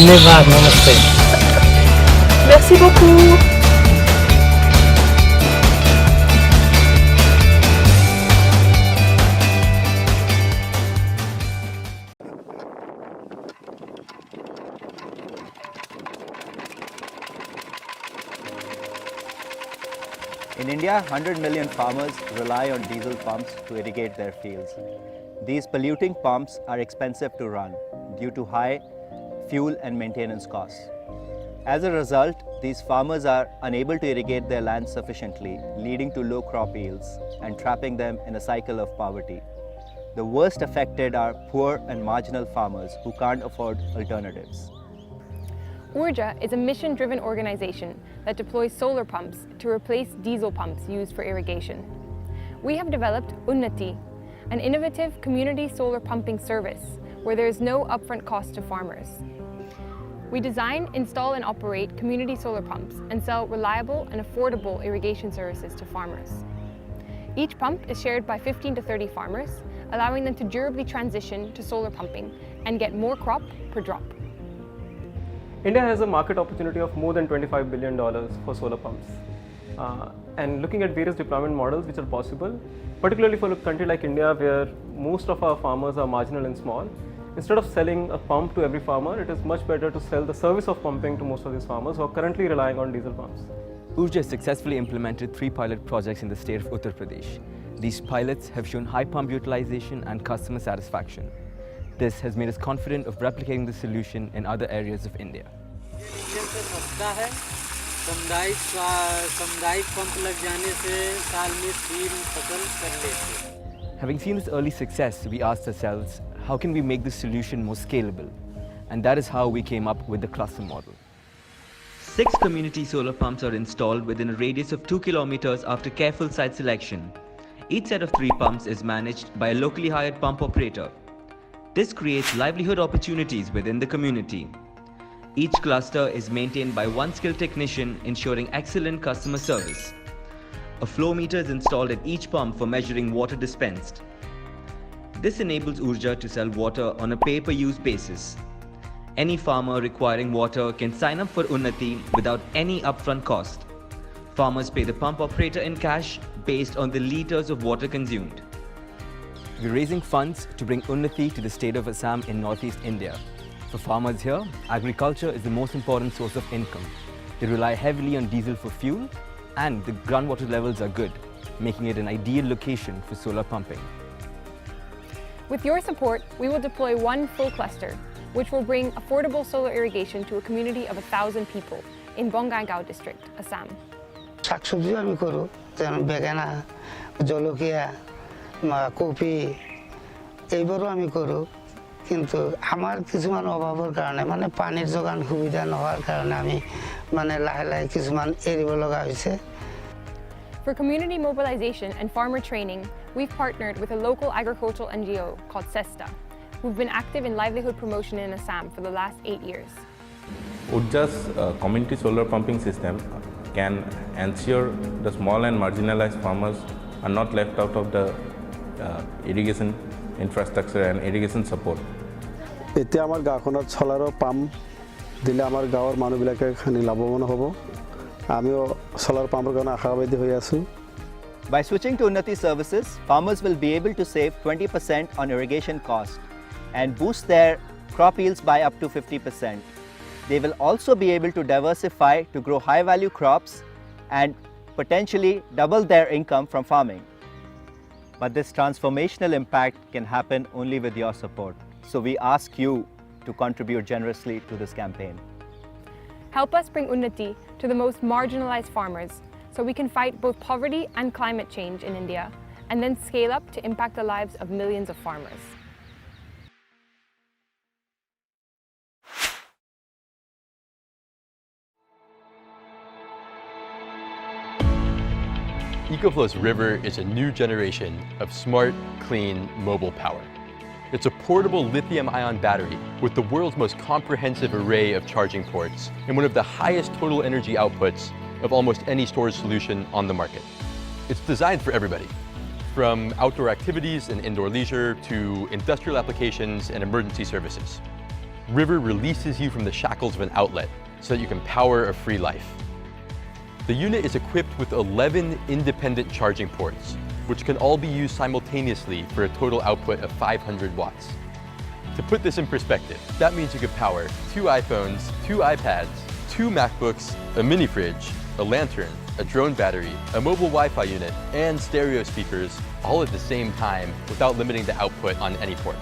धन्यवाद, namaste. Merci beaucoup. In India, 100 million farmers rely on diesel pumps to irrigate their fields. These polluting pumps are expensive to run due to high fuel and maintenance costs. As a result, these farmers are unable to irrigate their land sufficiently, leading to low crop yields and trapping them in a cycle of poverty. The worst affected are poor and marginal farmers who can't afford alternatives. Urja is a mission-driven organization that deploys solar pumps to replace diesel pumps used for irrigation. We have developed Unnati, an innovative community solar pumping service where there is no upfront cost to farmers. We design, install and operate community solar pumps and sell reliable and affordable irrigation services to farmers. Each pump is shared by 15 to 30 farmers, allowing them to durably transition to solar pumping and get more crop per drop. India has a market opportunity of more than $25 billion for solar pumps. And looking at various deployment models which are possible, particularly for a country like India where most of our farmers are marginal and small, instead of selling a pump to every farmer, it is much better to sell the service of pumping to most of these farmers who are currently relying on diesel pumps. Urja successfully implemented 3 pilot projects in the state of Uttar Pradesh. These pilots have shown high pump utilization and customer satisfaction. This has made us confident of replicating the solution in other areas of India. Having seen this early success, we asked ourselves, how can we make this solution more scalable? And that is how we came up with the cluster model. 6 community solar pumps are installed within a radius of 2 kilometers after careful site selection. Each set of 3 pumps is managed by a locally hired pump operator. This creates livelihood opportunities within the community. Each cluster is maintained by one skilled technician, ensuring excellent customer service. A flow meter is installed at each pump for measuring water dispensed. This enables Urja to sell water on a pay-per-use basis. Any farmer requiring water can sign up for Unnati without any upfront cost. Farmers pay the pump operator in cash based on the liters of water consumed. We're raising funds to bring Unnati to the state of Assam in northeast India. For farmers here, agriculture is the most important source of income. They rely heavily on diesel for fuel, and the groundwater levels are good, making it an ideal location for solar pumping. With your support, we will deploy 1 full cluster, which will bring affordable solar irrigation to a community of 1,000 people in Bongaigaon district, Assam. শাকসবজি আমি করব যেমন বেগুনা jolokia coffee এইবারও আমি করব কিন্তু আমার কিছুমান অভাবের কারণে মানে পানির যোগান সুবিধা নহোৱাৰ কারণে আমি মানে লাহে লাহে কিছুমান এৰিব লগা হৈছে। For community mobilization and farmer training, we've partnered with a local agricultural NGO called SESTA, who've been active in livelihood promotion in Assam for the last 8 years. Urja's community solar pumping system can ensure the small and marginalized farmers are not left out of the irrigation infrastructure and irrigation support. এতে আমার গাঁওখনত সোলাৰৰ pump দিলে আমাৰ গাঁৱৰ মানুহবিলাকে খানি লাভৱান হ'ব। আমিও সোলাৰ পাম্পৰ কাৰণে আশাবাদী হৈ আছো। By switching to Unnati services, farmers will be able to save 20% on irrigation cost and boost their crop yields by up to 50%. They will also be able to diversify to grow high-value crops and potentially double their income from farming. But this transformational impact can happen only with your support. So we ask you to contribute generously to this campaign. Help us bring Unnati to the most marginalized farmers so we can fight both poverty and climate change in India and then scale up to impact the lives of millions of farmers. EcoFlow's River is a new generation of smart, clean, mobile power. It's a portable lithium-ion battery with the world's most comprehensive array of charging ports and one of the highest total energy outputs of almost any storage solution on the market. It's designed for everybody, from outdoor activities and indoor leisure to industrial applications and emergency services. River releases you from the shackles of an outlet so that you can power a free life. The unit is equipped with 11 independent charging ports, which can all be used simultaneously for a total output of 500 watts. To put this in perspective, that means you could power 2 iPhones, 2 iPads, 2 MacBooks, a mini fridge, a lantern, a drone battery, a mobile Wi-Fi unit, and stereo speakers all at the same time without limiting the output on any port.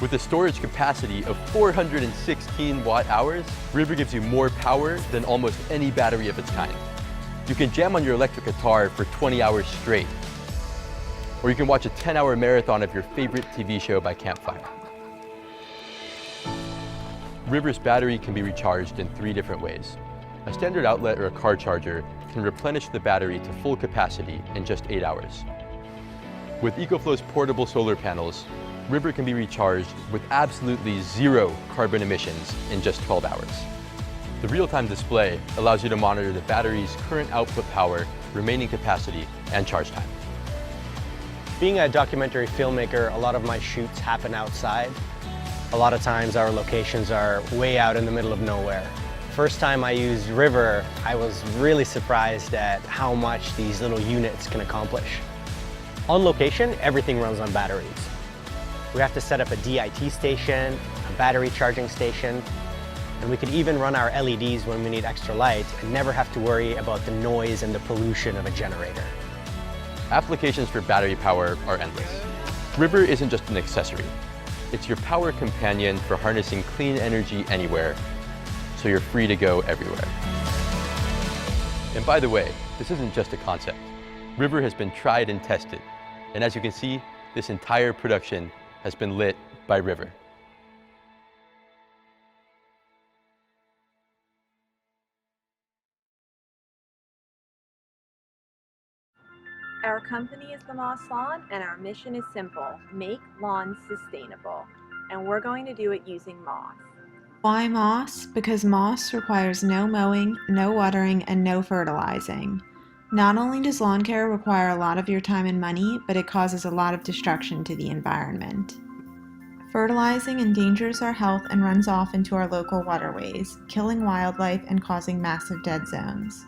With a storage capacity of 416 watt-hours, River gives you more power than almost any battery of its kind. You can jam on your electric guitar for 20 hours straight, or you can watch a 10-hour marathon of your favorite TV show by campfire. River's battery can be recharged in 3 different ways. A standard outlet or a car charger can replenish the battery to full capacity in just 8 hours. With EcoFlow's portable solar panels, River can be recharged with absolutely 0 carbon emissions in just 12 hours. The real-time display allows you to monitor the battery's current output power, remaining capacity, and charge time. Being a documentary filmmaker, a lot of my shoots happen outside. A lot of times our locations are way out in the middle of nowhere. First time I used River, I was really surprised at how much these little units can accomplish. On location, everything runs on batteries. We have to set up a DIT station, a battery charging station, and we could even run our LEDs when we need extra light and never have to worry about the noise and the pollution of a generator. Applications for battery power are endless. River isn't just an accessory. It's your power companion for harnessing clean energy anywhere, so you're free to go everywhere. And by the way, this isn't just a concept. River has been tried and tested, and as you can see, this entire production has been lit by River. Our company is the Moss Lawn, and our mission is simple: make lawns sustainable. And we're going to do it using moss. Why moss? Because moss requires no mowing, no watering, and no fertilizing. Not only does lawn care require a lot of your time and money, but it causes a lot of destruction to the environment. Fertilizing endangers our health and runs off into our local waterways, killing wildlife and causing massive dead zones.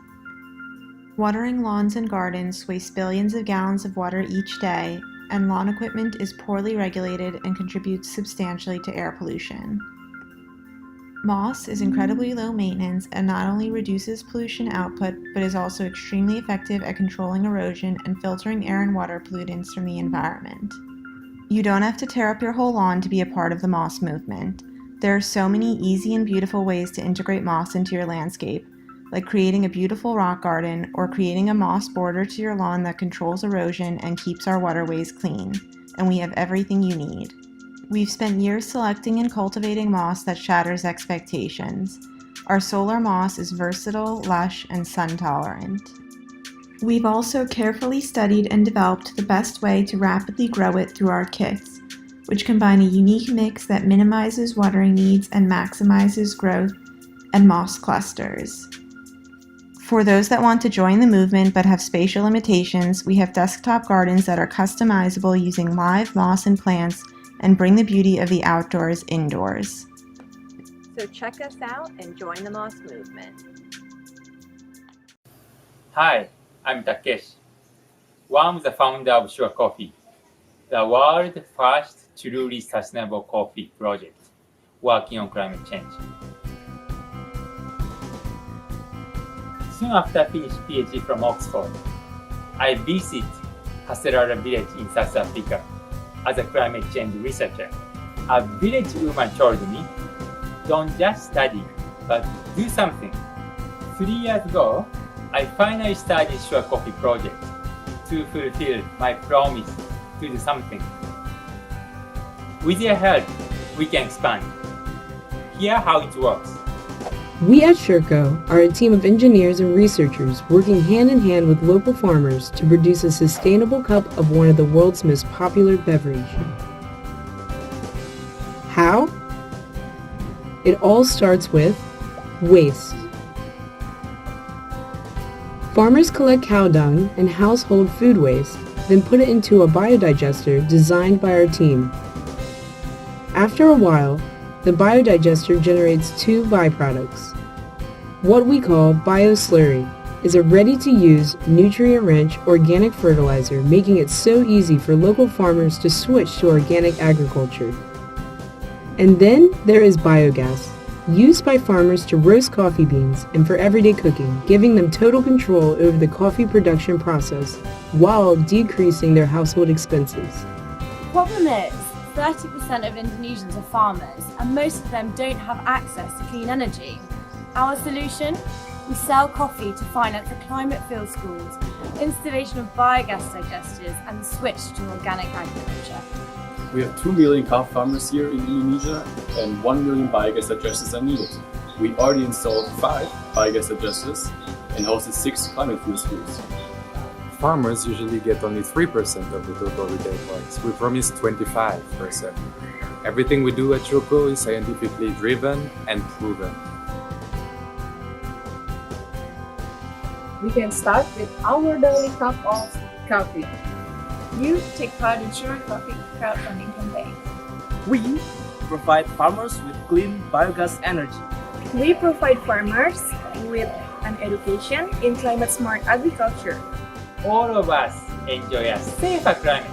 Watering lawns and gardens wastes billions of gallons of water each day, and lawn equipment is poorly regulated and contributes substantially to air pollution. Moss is incredibly low maintenance and not only reduces pollution output, but is also extremely effective at controlling erosion and filtering air and water pollutants from the environment. You don't have to tear up your whole lawn to be a part of the moss movement. There are so many easy and beautiful ways to integrate moss into your landscape, like creating a beautiful rock garden or creating a moss border to your lawn that controls erosion and keeps our waterways clean. And we have everything you need. We've spent years selecting and cultivating moss that shatters expectations. Our solar moss is versatile, lush, and sun tolerant. We've also carefully studied and developed the best way to rapidly grow it through our kits, which combine a unique mix that minimizes watering needs and maximizes growth and moss clusters. For those that want to join the movement but have spatial limitations, we have desktop gardens that are customizable using live moss and plants and bring the beauty of the outdoors indoors. So check us out and join the moss movement. Hi, I'm Takesh, one of the founders of sucre.coffee, the world's first truly sustainable coffee project working on climate change. Soon after finishing PhD from Oxford, I visited Ga-Selala village in South Africa as a climate change researcher. A village woman told me, don't just study, but do something. 3 years ago, I finally started sucre.coffee project to fulfill my promise to do something. With your help, we can expand. Here's how it works. We at SureCo are a team of engineers and researchers working hand in hand with local farmers to produce a sustainable cup of one of the world's most popular beverages. How? It all starts with waste. Farmers collect cow dung and household food waste, then put it into a biodigester designed by our team. After a while, the biodigester generates two byproducts. What we call bioslurry is a ready-to-use, nutrient-rich organic fertilizer, making it so easy for local farmers to switch to organic agriculture. And then there is biogas, used by farmers to roast coffee beans and for everyday cooking, giving them total control over the coffee production process while decreasing their household expenses. The problem is, 30% of Indonesians are farmers, and most of them don't have access to clean energy. Our solution? We sell coffee to finance the climate field schools, installation of biogas digesters, and the switch to organic agriculture. We have 2 million coffee farmers here in Indonesia, and 1 million biogas digesters are needed. We already installed 5 biogas digesters and hosted 6 climate field schools. Farmers usually get only 3% of the total retail price. We promise 25%. Everything we do at Choco is scientifically driven and proven. We can start with our daily cup of coffee. You take part in Coffee crowdfunding campaign. We provide farmers with clean biogas energy. We provide farmers with an education in climate-smart agriculture. All of us enjoy a safer climate.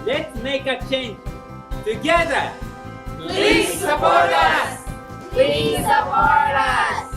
Let's make a change together. Please support us! Please support us!